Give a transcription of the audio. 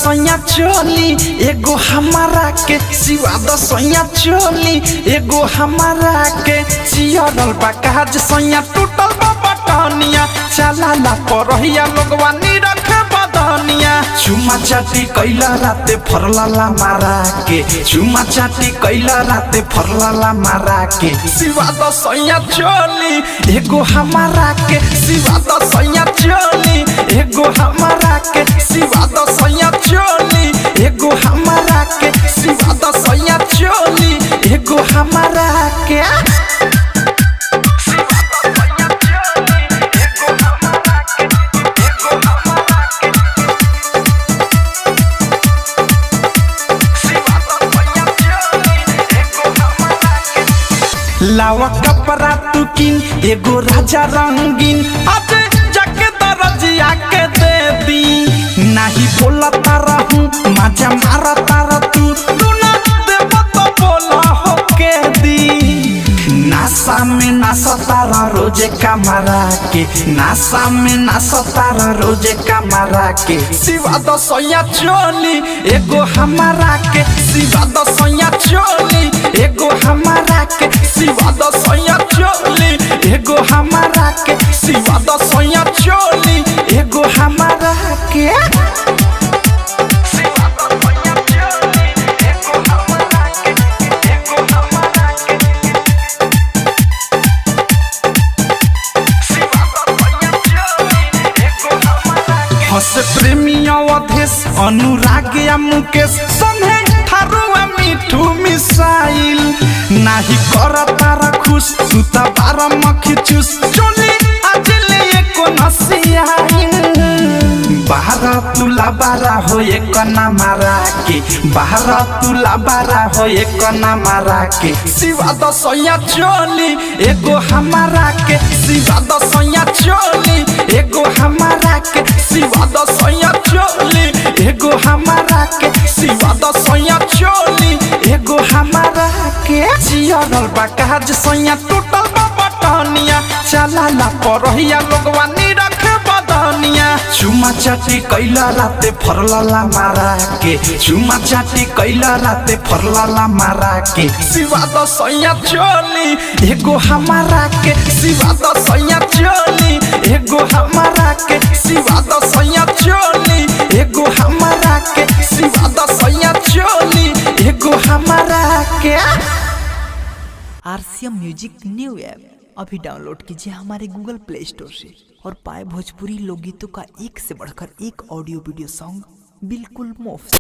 सैया चोली एगो हमारा के सिवा द सैया चोली एगो हमारा के चियरल बा काज सैया टूटल बा बटनिया चलाला परहिया लोगवा नी रखे बदनिया चुमा चाटी कैला राते फरलाला मारा के चुमा चाटी कैला राते फरलाला मारा के सिवा द सैया चोली एगो हमारा के सिवा द सैया चोली एगो हमारा के सिवा द सैया चोली एगो हमारा के सिवा द सैया चोली एगो हमारा के लावा कपड़ा तू किन एगो राजा रंगीन आज जाके दरजिया के दे दी नाही बोला तारा हूँ मजा मारा तारा तू ना देव तो बोला हो के दी नासा में नासा तारा रोजे कमरा के नासा में नासा तारा रोजे कमरा के सिवा द सैया चोली एगो हमारा के सिवा द सैया चोली एगो हमारा के सिवा द सैया चोली एगो हमारा के सिवा द सैया चोली एगो हमारा के हस प्रेमी अवधेश अनुराग या मुकेश संगे थारुआ मिठू मिसाइल नाही कर तारा खुश तू त बारा मखी चूस चोली आज ले एको नसियाइल बाहर तुला बारा हो एक ना मारा के बाहर तुला बारा हो एक ना मारा के सिवा द सैया चोली एगो हमारा के सिवा द सैया चोली एगो हमारा के सिवा द सैया चोली एगो हमारा के सिवा द सैया चोली एगो हमारा के चियरल बा काज सैया टूटल बा बटनिया चलाला परहिया लोगवा नी रखे बदनिया चुमा चाटी कैला राते फरलाला मारा के चुमा चाटी कैला राते फरलाला मारा के सिवा द सैया चोली एगो हमारा के सिवा द सैया चोली एगो हमारा के सिवा द सैया चोली एगो हमारा के सिवा द सैया चोली एगो हमारा के आरसीएम म्यूजिक न्यू ऐप अभी डाउनलोड कीजिए हमारे गूगल प्ले स्टोर से और पाए भोजपुरी लोकगीतों का एक से बढ़कर एक ऑडियो वीडियो सॉन्ग बिल्कुल मुफ्त।